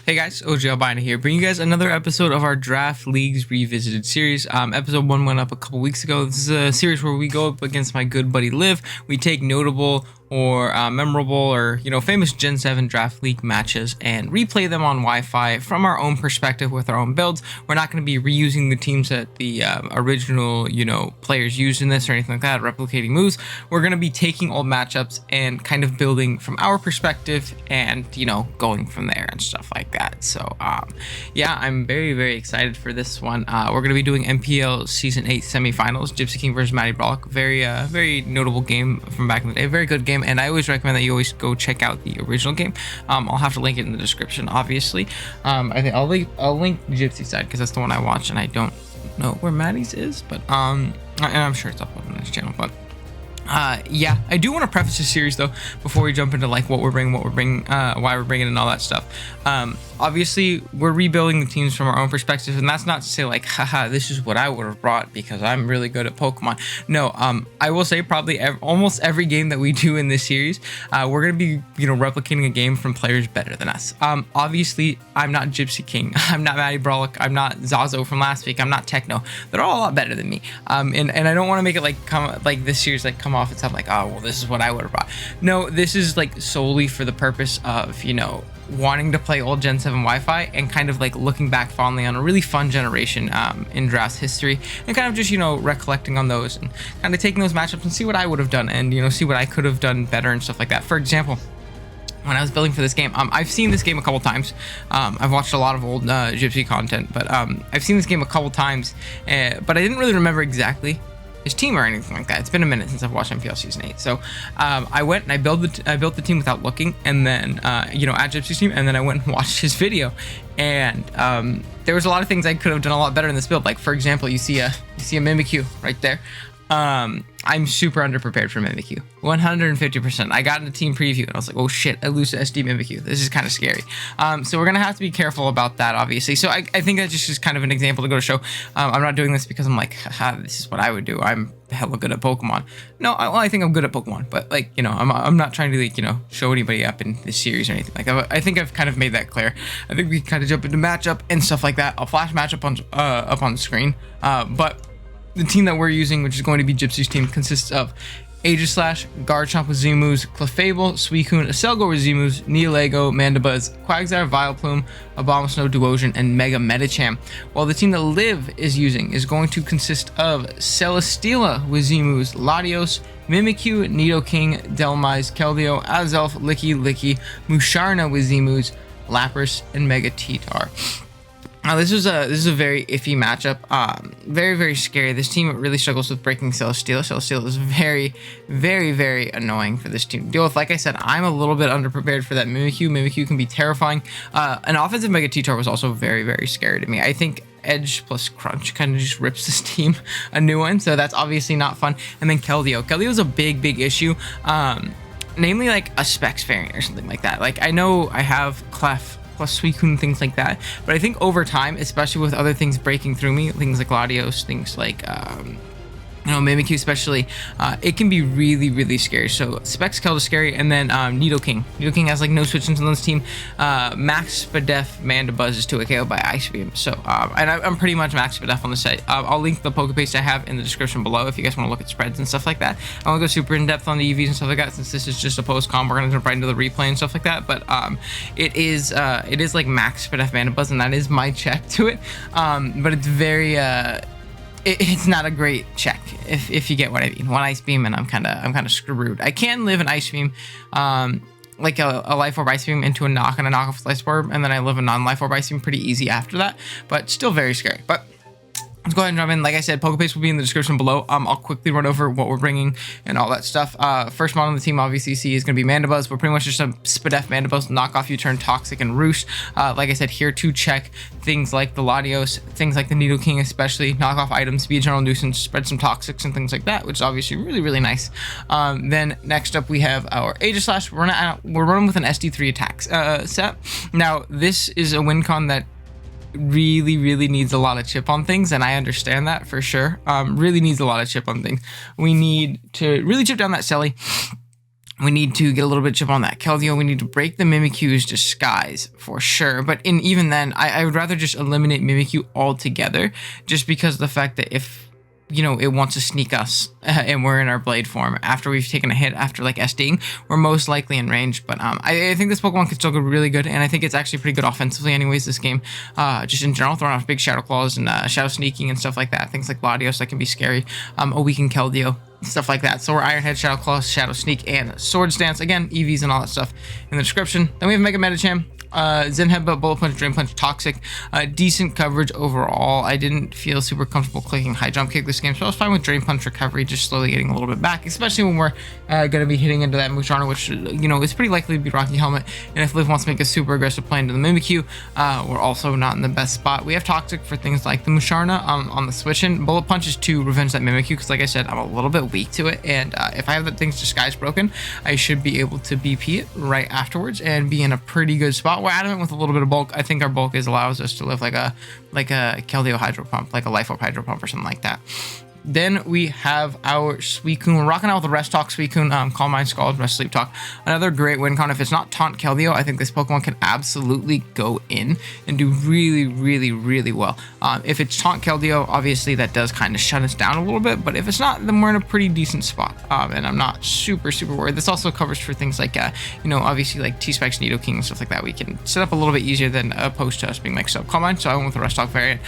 Hey guys, OGalbina here, bringing you guys another episode of our Draft Leagues Revisited series. Episode 1 went up a couple weeks ago. This is a series where we go up against my good buddy Liv. We take notable or memorable or famous Gen 7 Draft League matches and replay them on Wi-Fi from our own perspective with our own builds. We're not going to be reusing the teams that the original players used in this or anything like that, replicating moves. We're going to be taking old matchups and kind of building from our perspective and going from there and stuff like that. So yeah, I'm very excited for this one. We're going to be doing NPL Season 8 semifinals, Gypsy King versus Matty Brawlk. Very notable game from back in the day, very good game, and I always recommend that you always go check out the original game. I'll have to link it in the description, obviously. I think I'll link Gypsy's side because that's the one I watch, and I don't know where Matty's is, but and I'm sure it's up on this channel. But yeah, I do want to preface this series though before we jump into like what we're bringing, why we're bringing, and all that stuff. Obviously we're rebuilding the teams from our own perspective, and that's not to say like, haha, this is what I would have brought because I'm really good at Pokemon. No, I will say probably almost every game that we do in this series, we're gonna be replicating a game from players better than us. Obviously I'm not Gypsy King, I'm not Matty Brawlk, I'm not Zazo from last week, I'm not Techno. They're all a lot better than me. And I don't want to make it like this series come off and sound like, oh well, this is what I would have brought. No, this is like solely for the purpose of wanting to play old Gen 7 Wi-Fi and kind of like looking back fondly on a really fun generation in Draft's history, and kind of just recollecting on those and kind of taking those matchups and see what I would have done and see what I could have done better and stuff like that. For example, when I was building for this game, I've seen this game a couple times. I've watched a lot of old Gypsy content, but I've seen this game a couple times, but I didn't really remember exactly his team or anything like that. It's been a minute since I've watched NPL Season 8. So I went and I built the team without looking, and then at Gypsy's team, and then I went and watched his video, and there was a lot of things I could have done a lot better in this build. Like for example, you see a Mimikyu right there. I'm super underprepared for Mimikyu, 150%. I got in the team preview and I was like, oh shit, I lose to SD Mimikyu. This is kind of scary. So we're gonna have to be careful about that, obviously. So I think that's just kind of an example to go to show. I'm not doing this because I'm like, haha, this is what I would do. I'm hella good at Pokemon. No, I think I'm good at Pokemon, but like, I'm not trying to like, show anybody up in this series or anything. Like, I think I've kind of made that clear. I think we can kind of jump into matchup and stuff like that. I'll flash matchup up on the screen, but the team that we're using, which is going to be Gypsy's team, consists of Aegislash, Garchomp with Z-moves, Clefable, Suicune, Acelgo with Z-moves, Neolego, Mandibuzz, Quagsire, Vileplume, Abomasnow, Duosion, and Mega Medicham. While the team that Liv is using is going to consist of Celesteela with Z-moves, Latios, Mimikyu, Nidoking, Delmise, Keldeo, Azelf, Licky, Musharna with Z-moves, Lapras, and Mega Titar. Now this is a very iffy matchup. Very scary. This team really struggles with breaking Celesteela. Celesteela is very annoying for this team to deal with. Like I said, I'm a little bit underprepared for that Mimikyu. Mimikyu can be terrifying. An offensive Mega Titar was also very scary to me. I think Edge plus Crunch kind of just rips this team a new one, so that's obviously not fun. And then Keldeo. Keldeo is a big issue. Namely like a Specs variant or something like that. Like I know I have Clef plus Suicune, things like that, but I think over time, especially with other things breaking through me, things like Latios, things like Mimikyu especially, it can be really scary. So Specs Keld is scary, and then Nidoking. Nidoking has like no switch-ins on this team. Max Spadef Mandibuzz is to a KO by Ice Beam. So and I'm pretty much Max Spadef on the site. I'll link the Pokepaste I have in the description below if you guys want to look at spreads and stuff like that. I won't go super in depth on the EVs and stuff like that since this is just a post com. We're gonna jump right into the replay and stuff like that. But it is like Max Spadef Mandibuzz, and that is my check to it. But it's very it's not a great check if you get what I mean. One Ice Beam and I'm kind of screwed. I can live an Ice Beam, like a Life Orb Ice Beam into a knock and a knock off Life Orb, and then I live a non-Life Orb Ice Beam pretty easy after that, but still very scary. But let's go ahead and jump in. Like I said, Pokepaste will be in the description below. I'll quickly run over what we're bringing and all that stuff. First model on the team, obviously, you see is going to be Mandibuzz. We're pretty much just a Spadef Mandibuzz, knockoff U-turn, Toxic, and Roost. Like I said, here to check things like the Latios, things like the Nidoking especially, knock off items, be a general nuisance, spread some Toxics and things like that, which is obviously really nice. Then next up, we have our Aegislash. We're running with an SD3 attacks set. Now, this is a win con that really needs a lot of chip on things, and I understand that for sure. Really needs a lot of chip on things. We need to really chip down that Selly. We need to get a little bit of chip on that Keldeo. We need to break the Mimikyu's disguise for sure. But even then, I would rather just eliminate Mimikyu altogether, just because of the fact that if, you know, it wants to sneak us and we're in our blade form after we've taken a hit after like SDing, we're most likely in range. But I think this Pokemon can still go really good, and I think it's actually pretty good offensively anyways, this game. Just in general, throwing off big Shadow Claws and Shadow Sneaking and stuff like that. Things like Latios that can be scary. A weakened Keldeo, stuff like that. So we're Iron Head, Shadow Claws, Shadow Sneak, and Swords Dance. Again, EVs and all that stuff in the description. Then we have Mega Medicham, Zen Headbutt, Bullet Punch, Drain Punch, Toxic. Decent coverage overall. I didn't feel super comfortable clicking High Jump Kick this game, so I was fine with Drain Punch recovery, just slowly getting a little bit back, especially when we're going to be hitting into that Musharna, which, you know, is pretty likely to be Rocky Helmet. And if Liv wants to make a super aggressive play into the Mimikyu, we're also not in the best spot. We have Toxic for things like the Musharna on the switch-in. Bullet Punch is to revenge that Mimikyu, because like I said, I'm a little bit weak to it, and if I have that thing's disguise broken, I should be able to BP it right afterwards and be in a pretty good spot. We're adamant with a little bit of bulk. I think our bulk allows us to live like a Keldeo Hydro Pump, like a Life Orb Hydro Pump or something like that. Then we have our Suicune. We're rocking out with the Rest Talk Suicune, Calm Mind, Scald, Rest Sleep Talk. Another great win con. If it's not Taunt Keldeo, I think this Pokemon can absolutely go in and do really, really, really well. If it's Taunt Keldeo, obviously that does kind of shut us down a little bit, but if it's not, then we're in a pretty decent spot. And I'm not super, super worried. This also covers for things like, you know, obviously like T-Spikes, Nidoking, and stuff like that. We can set up a little bit easier than opposed to us being mixed up. Calm Mind, so I went with the Rest Talk variant.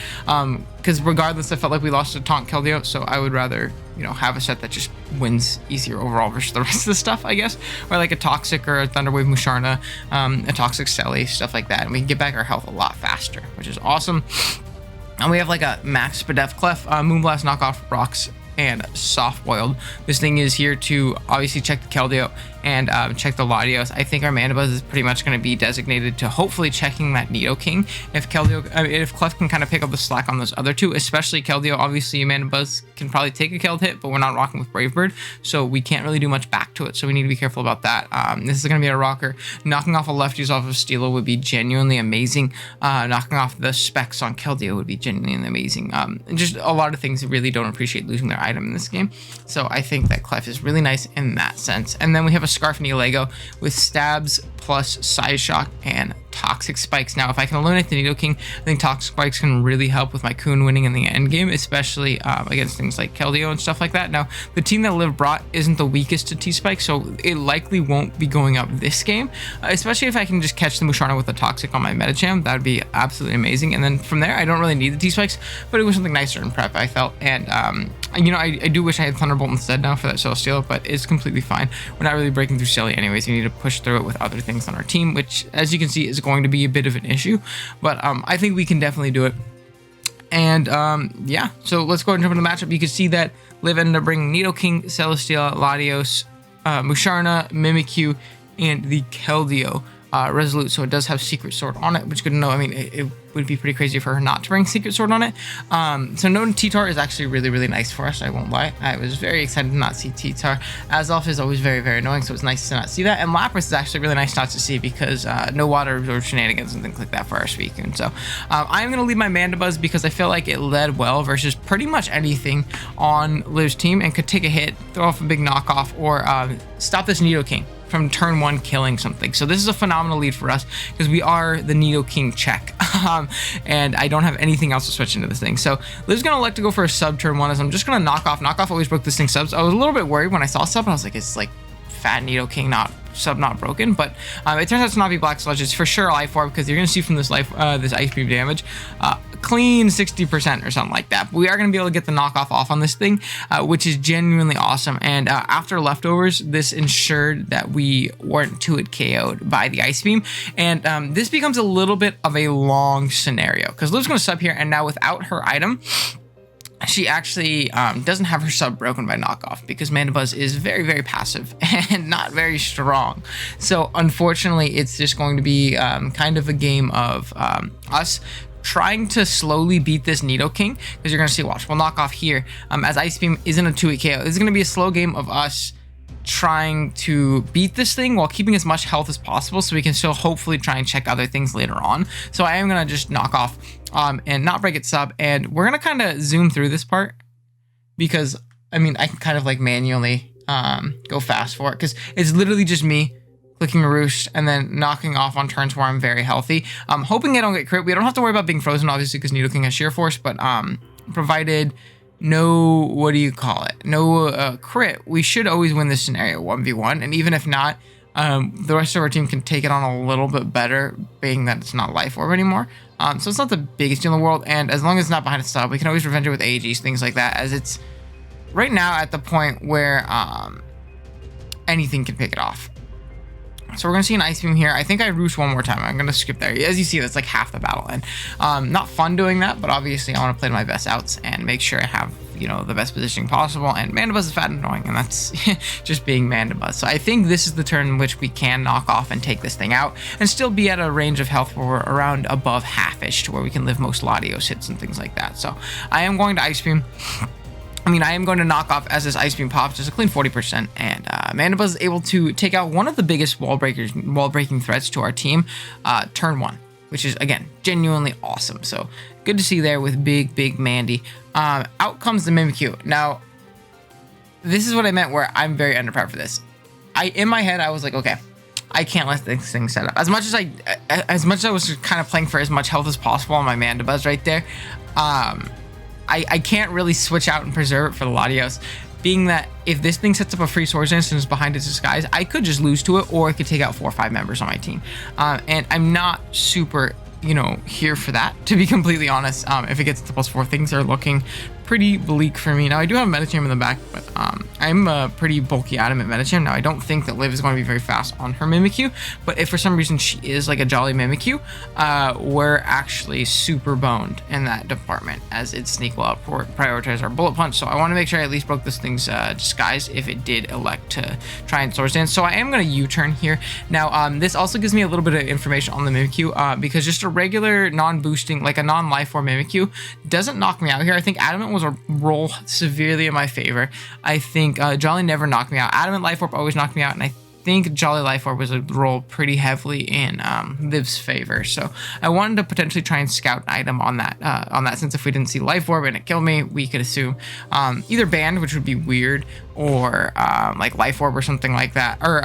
Because regardless, I felt like we lost to Taunt Keldeo, so I would rather, you know, have a set that just wins easier overall versus the rest of the stuff, I guess. Or like a Toxic or a Thunderwave Musharna, a Toxic Selly, stuff like that. And we can get back our health a lot faster, which is awesome. And we have like a Max Spadef Clef, Moonblast, Knockoff, Rocks, and Soft Boiled. This thing is here to obviously check the Keldeo and check the Latios. I think our Mandibuzz is pretty much going to be designated to hopefully checking that Nidoking. If Clef can kind of pick up the slack on those other two, especially Keldeo. Obviously, Mandibuzz can probably take a Keld hit, but we're not rocking with Brave Bird, so we can't really do much back to it. So we need to be careful about that. This is going to be a rocker. Knocking off a Lefties off of Steelo would be genuinely amazing. Knocking off the specs on Keldeo would be genuinely amazing. Just a lot of things that really don't appreciate losing their item in this game. So I think that Clef is really nice in that sense. And then we have a Scarf Lego with Stabs plus Size Shock and Toxic Spikes. Now, if I can eliminate the Nidoking, I think Toxic Spikes can really help with my Coon winning in the end game, especially against things like Keldeo and stuff like that. Now, the team that Liv brought isn't the weakest to T-Spike, so it likely won't be going up this game, especially if I can just catch the Musharna with the Toxic on my Medicham. That would be absolutely amazing. And then from there, I don't really need the T-Spikes, but it was something nicer in prep, I felt. And, you know, I do wish I had Thunderbolt instead now for that Celesteela, but it's completely fine. We're not really breaking through Shelly anyways. We need to push through it with other things on our team, which, as you can see, is going to be a bit of an issue, but I think we can definitely do it. And yeah, so let's go ahead and jump into the matchup. You can see that Liv ended up bringing Nidoking, Celesteela, Latios, Musharna, Mimikyu, and the Keldeo Resolute. So it does have Secret Sword on it, which is good to know. I mean, it would be pretty crazy for her not to bring Secret Sword on it. So no T-Tar is actually really, really nice for us, I won't lie. I was very excited to not see T-Tar. Azelf is always very, very annoying, so it's nice to not see that. And Lapras is actually really nice not to see because no water absorb shenanigans and things like that for our Suicune. So I'm going to leave my Mandibuzz because I feel like it led well versus pretty much anything on Liv's team and could take a hit, throw off a big knockoff, or stop this Nidoking from turn one killing something. So this is a phenomenal lead for us because we are the Nidoking check. And I don't have anything else to switch into this thing. So Liv's gonna elect to go for a sub turn one, as I'm just gonna knock off. Knock off always broke this thing subs. I was a little bit worried when I saw sub, and I was like, it's like fat Nidoking, not broken, but it turns out to not be Black Sludge. It's for sure Life Orb, because you're gonna see from this this Ice Beam damage, clean 60% or something like that. But we are gonna be able to get the knockoff off on this thing, which is genuinely awesome. And after leftovers, this ensured that we weren't 2-hit KO'd by the Ice Beam. And this becomes a little bit of a long scenario because Liv's gonna sub here, and now without her item, she actually doesn't have her sub broken by knockoff because Mandibuzz is very, very passive and not very strong. So unfortunately, it's just going to be kind of a game of us trying to slowly beat this Nidoking, because you're going to see, watch, we'll knock off here. As Ice Beam isn't a 2-hit KO, this is going to be a slow game of us trying to beat this thing while keeping as much health as possible so we can still hopefully try and check other things later on. So I am going to just knock off and not break its sub, and we're going to kind of zoom through this part because, I mean, I can kind of like manually go fast for it, because it's literally just me clicking Roost and then knocking off on turns where I'm very healthy. Hoping I don't get crit. We don't have to worry about being frozen, obviously, because Nidoking has Sheer Force, but provided no, what do you call it? No crit, we should always win this scenario 1v1, and even if not, the rest of our team can take it on a little bit better, being that it's not Life Orb anymore. So it's not the biggest deal in the world, and as long as it's not behind a stop, we can always revenge it with AGs, things like that, as it's right now at the point where anything can pick it off. So we're going to see an Ice Beam here. I think I Roost one more time. I'm going to skip there. As you see, that's like half the battle. And not fun doing that, but obviously I want to play to my best outs and make sure I have, you know, the best positioning possible. And Mandibuzz is fat and annoying, and that's just being Mandibuzz. So I think this is the turn in which we can knock off and take this thing out and still be at a range of health where we're around above half-ish to where we can live most Latios hits and things like that. So I am going to Ice Beam. I am going to knock off as this Ice Beam pops, just a clean 40%, and Mandibuzz is able to take out one of the biggest wall-breaking threats to our team, turn 1, which is, again, genuinely awesome. So good to see there with big Mandy. Out comes the Mimikyu. Now, this is what I meant where I'm very underprepared for this. In my head, I was like, okay, I can't let this thing set up. As much as I was kind of playing for as much health as possible on my Mandibuzz right there, I can't really switch out and preserve it for the Latios, being that if this thing sets up a free Swords Dance and is behind its disguise, I could just lose to it, or it could take out 4 or 5 members on my team. And I'm not super, you know, here for that, to be completely honest. If it gets to +4, things are looking pretty bleak for me. Now, I do have Medicham in the back, but I'm a pretty bulky Adamant Medicham. Now, I don't think that Liv is going to be very fast on her Mimikyu, but if for some reason she is like a Jolly Mimikyu, we're actually super boned in that department, as its sneak will prioritize our Bullet Punch. So I want to make sure I at least broke this thing's disguise if it did elect to try and Swords Dance. So I am going to U-turn here. Now, this also gives me a little bit of information on the Mimikyu, because just a regular non-boosting, like a non-Life Form Mimikyu doesn't knock me out here. I think Adamant was a roll severely in my favor. I think Jolly never knocked me out. Adamant Life Orb always knocked me out, and I think Jolly Life Orb was a roll pretty heavily in Liv's favor. So I wanted to potentially try and scout an item on that, since if we didn't see Life Orb and it killed me, we could assume either Band, which would be weird, or like Life Orb or something like that, or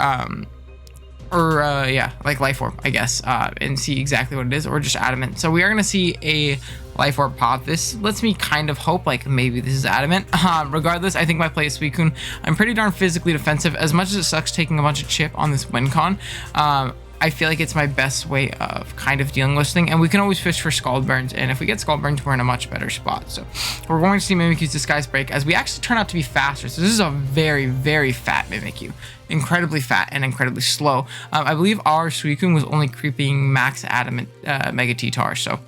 yeah, like Life Orb, I guess, and see exactly what it is, or just Adamant. So we are going to see a Life Orb pop. This lets me kind of hope like maybe this is Adamant. Regardless, I think my play is Suicune. I'm pretty darn physically defensive. As much as it sucks taking a bunch of chip on this win con, I feel like it's my best way of kind of dealing with this thing, and we can always fish for Scald Burns, and if we get Scald Burns, we're in a much better spot. So we're going to see Mimikyu's Disguise break, as we actually turn out to be faster. So this is a very fat Mimikyu, incredibly fat and incredibly slow. I believe our Suicune was only creeping max Adamant Mega T-Tar, so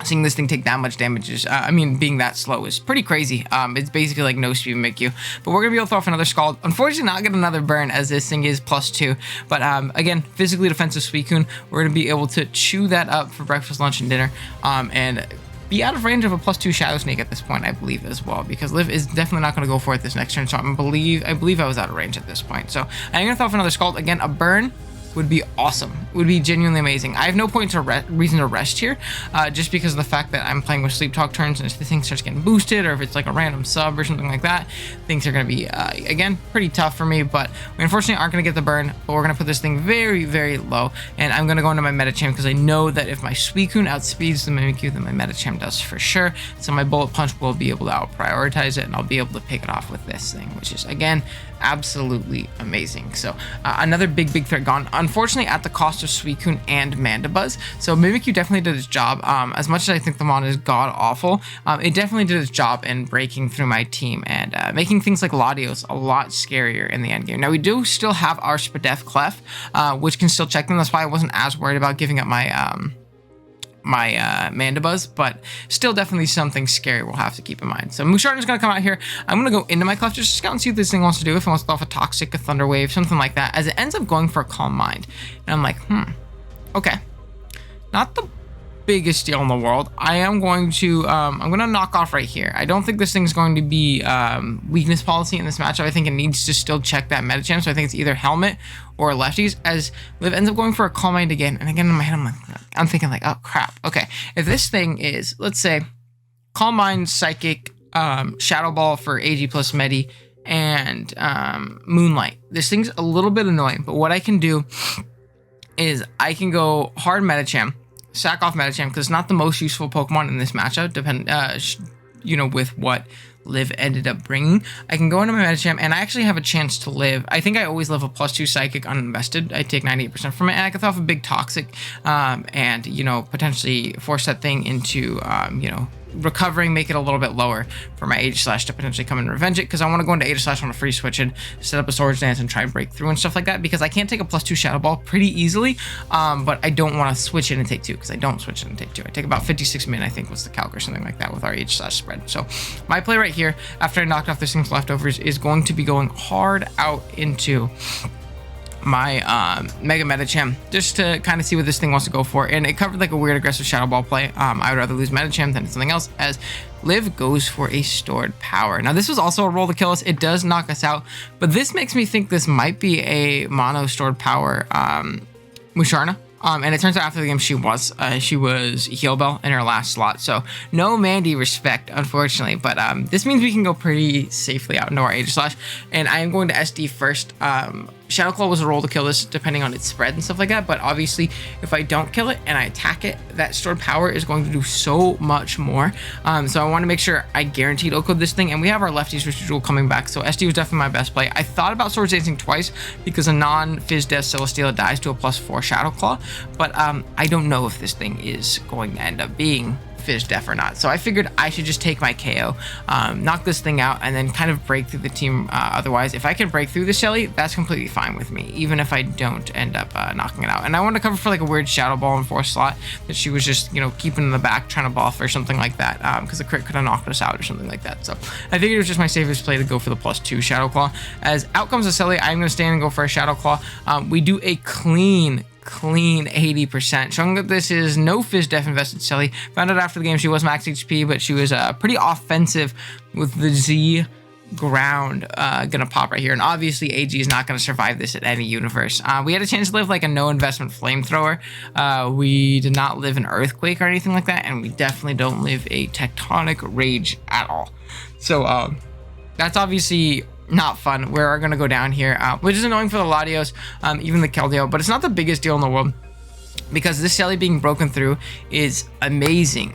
seeing this thing take that much damage is, being that slow is pretty crazy. It's basically like no speed Mimikyu, but we're gonna be able to throw off another Scald. Unfortunately, not get another burn, as this thing is +2. But again, physically defensive Suicune, we're gonna be able to chew that up for breakfast, lunch, and dinner, and be out of range of a +2 Shadow Sneak at this point, I believe, as well, because Liv is definitely not going to go for it this next turn. So I believe I was out of range at this point. So I'm gonna throw off another Scald. Again, a burn would be awesome, would be genuinely amazing. I have no reason to rest here, just because of the fact that I'm playing with Sleep Talk turns, and if the thing starts getting boosted, or if it's like a random sub or something like that, things are going to be, again, pretty tough for me. But we unfortunately aren't going to get the burn, but we're going to put this thing very low, and I'm going to go into my Medicham, because I know that if my Suicune outspeeds the Mimikyu, then my Medicham does for sure. So my Bullet Punch will be able to out-prioritize it, and I'll be able to pick it off with this thing, which is, again, absolutely amazing. So another big threat gone, unfortunately at the cost of Suicune and Mandibuzz. So Mimikyu definitely did its job. As much as I think the mon is god awful, it definitely did its job in breaking through my team and making things like Latios a lot scarier in the end game. Now we do still have our Spadef Clef, which can still check them. That's why I wasn't as worried about giving up my Mandibuzz, but still definitely something scary we'll have to keep in mind. So Musharden is going to come out here. I'm going to go into my Clef just to scout and see what this thing wants to do. If it wants to throw off a Toxic, a Thunder Wave, something like that, as it ends up going for a Calm Mind. And I'm like, okay. Not the biggest deal in the world. I am going to, I'm going to knock off right here. I don't think this thing's going to be weakness policy in this matchup. I think it needs to still check that Medicham, so I think it's either Helmet or Lefties, as Liv ends up going for a Calm Mind again. And again, in my head, I'm thinking like, oh crap. Okay, if this thing is, let's say, Calm Mind, Psychic, Shadow Ball for AG plus Medi, and Moonlight. This thing's a little bit annoying, but what I can do is I can go hard Medicham, sack off Medicham, because it's not the most useful Pokemon in this matchup, with what Liv ended up bringing. I can go into my Medicham, and I actually have a chance to live. I think I always live a +2 Psychic uninvested. I take 98% from it, and I can throw off a big Toxic, and, potentially force that thing into, recovering, make it a little bit lower for my Aegislash to potentially come and revenge it, because I want to go into Aegislash on a free switch and set up a Swords Dance and try and break through and stuff like that, because I can't take a +2 Shadow Ball pretty easily, but I don't want to switch in and take 2, because I don't switch in and take 2. I take about 56 min, I think was the calc or something like that with our Aegislash spread. So my play right here, after I knocked off this thing's leftovers, is going to be going hard out into my Mega Medicham, just to kind of see what this thing wants to go for. And it covered like a weird aggressive Shadow Ball play. I would rather lose Medicham than something else, as Liv goes for a Stored Power. Now this was also a roll to kill us. It does knock us out, but this makes me think this might be a mono Stored Power Musharna. And it turns out after the game she was Heal Bell in her last slot, so no Mandy respect, unfortunately. But this means we can go pretty safely out into our Aegislash, and I am going to SD first. Shadow Claw was a roll to kill this, depending on its spread and stuff like that. But obviously, if I don't kill it and I attack it, that Stored Power is going to do so much more. So I want to make sure I guaranteed Oko this thing. And we have our lefties residual coming back, so SD was definitely my best play. I thought about Swords Dancing twice, because a non-Fizz Death Celesteela dies to a +4 Shadow Claw. But I don't know if this thing is going to end up being Fizz Def or not. So I figured I should just take my KO, knock this thing out, and then kind of break through the team. Otherwise, if I can break through the Shelly, that's completely fine with me, even if I don't end up knocking it out. And I want to cover for like a weird Shadow Ball in 4th slot that she was just, keeping in the back, trying to buff or something like that, because the crit could have knocked us out or something like that. So I figured it was just my safest play to go for the +2 Shadow Claw. As out comes a Shelly, I'm going to stand and go for a Shadow Claw. We do a clean 80%, showing that this is no Fizz Def invested Shelly. Found out after the game she was max HP, but she was pretty offensive with the Z ground gonna pop right here. And obviously AG is not gonna survive this at any universe. We had a chance to live like a no investment flamethrower. We did not live an earthquake or anything like that, and we definitely don't live a tectonic rage at all. So that's obviously not fun. We're gonna go down here, which is annoying for the Latios, even the Keldeo, but it's not the biggest deal in the world, because this Shelly being broken through is amazing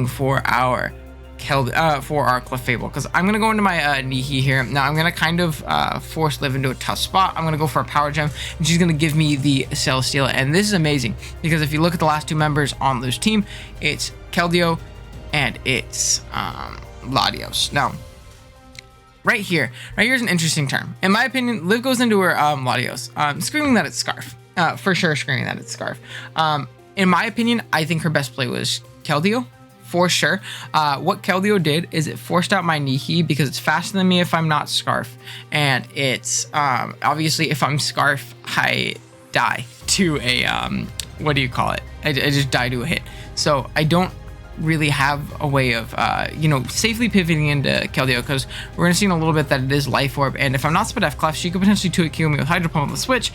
for our Clefable, because I'm gonna go into my Nihi here. Now I'm gonna kind of force Liv into a tough spot. I'm gonna go for a Power Gem, and she's gonna give me the Celesteela. And this is amazing, because if you look at the last 2 members on Liv's team, it's Keldeo and it's Latios. Now right here is an interesting term. In my opinion, Liv goes into her Latios, screaming that it's Scarf. For sure screaming that it's Scarf. In my opinion, I think her best play was Keldeo, for sure. What Keldeo did is it forced out my Nihi, because it's faster than me if I'm not Scarf. And it's, obviously, if I'm Scarf, I die to a, what do you call it? I just die to a hit. So I don't really have a way of safely pivoting into Keldeo, because we're going to see in a little bit that it is Life Orb, and if I'm not Spadef Clef, she could potentially 2-hit kill me with Hydro Pump on the switch,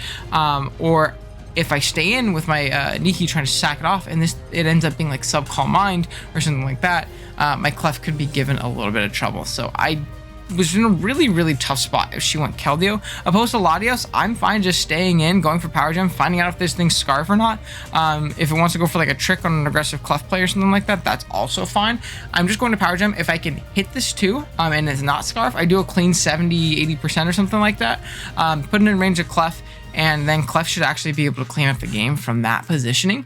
or if I stay in with my Nihi trying to sack it off, and it ends up being like Subcall Mind or something like that, my Clef could be given a little bit of trouble. So I was in a really tough spot if she went Keldeo. Opposed to Latios, I'm fine just staying in, going for Power Gem, finding out if this thing's Scarf or not. If it wants to go for like a trick on an aggressive Clef play or something like that, that's also fine. I'm just going to Power Gem. If I can hit this too, and it's not Scarf, I do a clean 70-80% or something like that. Put it in range of Clef, and then Clef should actually be able to clean up the game from that positioning.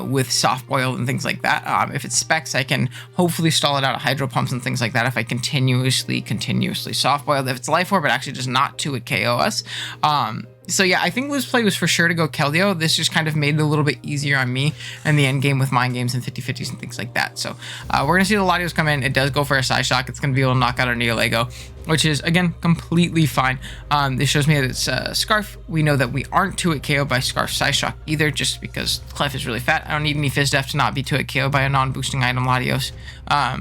With soft boiled and things like that. If it's specs, I can hopefully stall it out of hydro pumps and things like that if I continuously soft boiled. If it's Life Orb, it actually does not 2-hit KO us. So yeah, I think Liv's play was for sure to go Keldeo. This just kind of made it a little bit easier on me and the end game with mind games and 50-50s and things like that. So we're going to see the Latios come in. It does go for a Side Shock. It's going to be able to knock out our Neolego, which is, again, completely fine. This shows me that it's Scarf. We know that we aren't 2-hit KO by Scarf Side Shock either, just because Clef is really fat. I don't need any Fizz Def to not be 2-hit KO by a non-boosting item Latios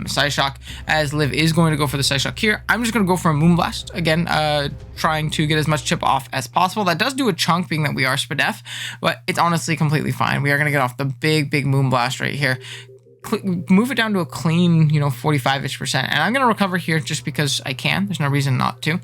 Side Shock, as Liv is going to go for the Side Shock here. I'm just going to go for a Moonblast, again, trying to get as much chip off as possible. That does do a chunk, being that we are Spadef, but it's honestly completely fine. We are going to get off the big Moonblast right here. move it down to a clean, 45-ish%. And I'm going to recover here just because I can. There's no reason not to.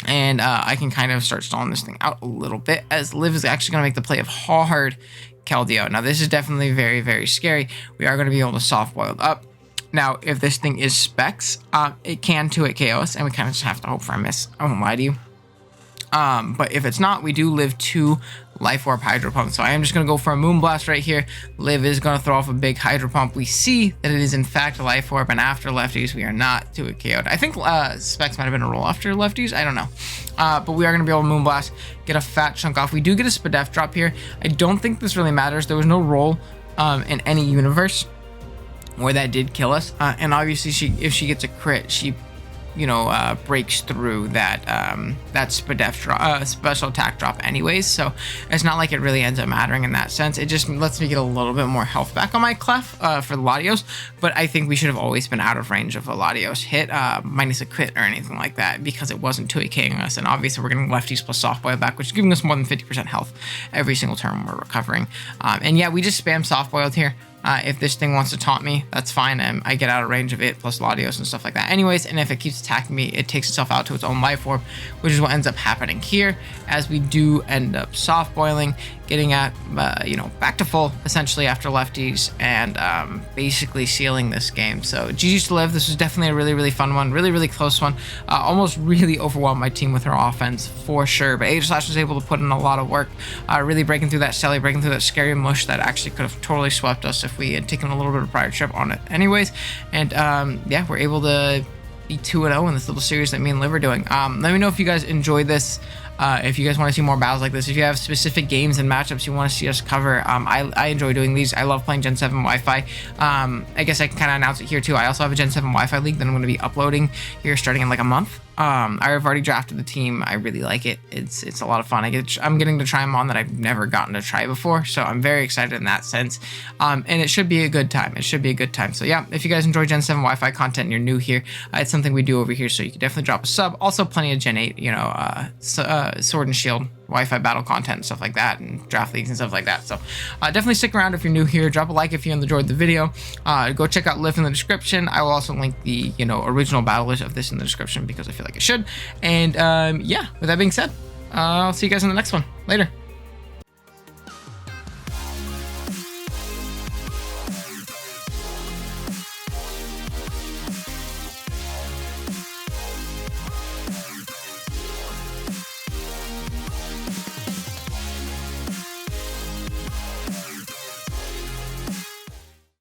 And I can kind of start stalling this thing out a little bit, as Liv is actually going to make the play of hard Keldeo. Now, this is definitely very, very scary. We are going to be able to soft boiled up. Now, if this thing is specs, it can 2-hit KO us, and we kind of just have to hope for a miss. I won't lie to you. But if it's not, we do live 2 Life Orb Hydro Pump. So I am just going to go for a Moonblast right here. Liv is going to throw off a big Hydro Pump. We see that it is in fact a Life Orb, and after lefties, we are not 2-hit KO'd. I think Specs might have been a roll after lefties. I don't know. But we are going to be able to Moonblast, get a fat chunk off. We do get a Spadef drop here. I don't think this really matters. There was no roll in any universe where that did kill us. And obviously, if she gets a crit, she breaks through that Spadef drop, special attack drop anyways, so it's not like it really ends up mattering in that sense. It just lets me get a little bit more health back on my Clef for the Latios, but I think we should have always been out of range of a Latios hit, minus a crit or anything like that, because it wasn't 2-King us, and obviously we're getting lefties plus soft boil back, which is giving us more than 50% health every single turn we're recovering. And yeah, we just spam soft boiled here. If this thing wants to taunt me, that's fine. I get out of range of it, plus Latios and stuff like that anyways. And if it keeps attacking me, it takes itself out to its own Life Orb, which is what ends up happening here, as we do end up soft boiling, getting at, back to full, essentially, after lefties, and basically sealing this game. So GG's to Liv. This was definitely a really, really fun one. Really, really close one. Almost really overwhelmed my team with her offense, for sure. But Aegislash was able to put in a lot of work, really breaking through that Sally, breaking through that scary mush that actually could have totally swept us if we had taken a little bit of prior trip on it anyways. And yeah, we're able to be 2-0 in this little series that me and Liv are doing. Let me know if you guys enjoyed this. If you guys want to see more battles like this, if you have specific games and matchups you want to see us cover, I enjoy doing these. I love playing Gen 7 Wi-Fi. I guess I can kind of announce it here too. I also have a Gen 7 Wi-Fi league that I'm going to be uploading here starting in like a month. I've already drafted the team. I really like it. It's a lot of fun. I'm getting to try them on that I've never gotten to try before, so I'm very excited in that sense. And it should be a good time. It should be a good time. So yeah, if you guys enjoy Gen 7 Wi-Fi content and you're new here, it's something we do over here, so you can definitely drop a sub. Also, plenty of Gen 8, Sword and Shield Wi-Fi battle content and stuff like that, and draft leagues and stuff like that. So definitely stick around if you're new here. Drop a like if you enjoyed the video. Go check out Liv in the description. I will also link the original battle list of this in the description, because I feel like it should. And yeah, with that being said, I'll see you guys in the next one. Later.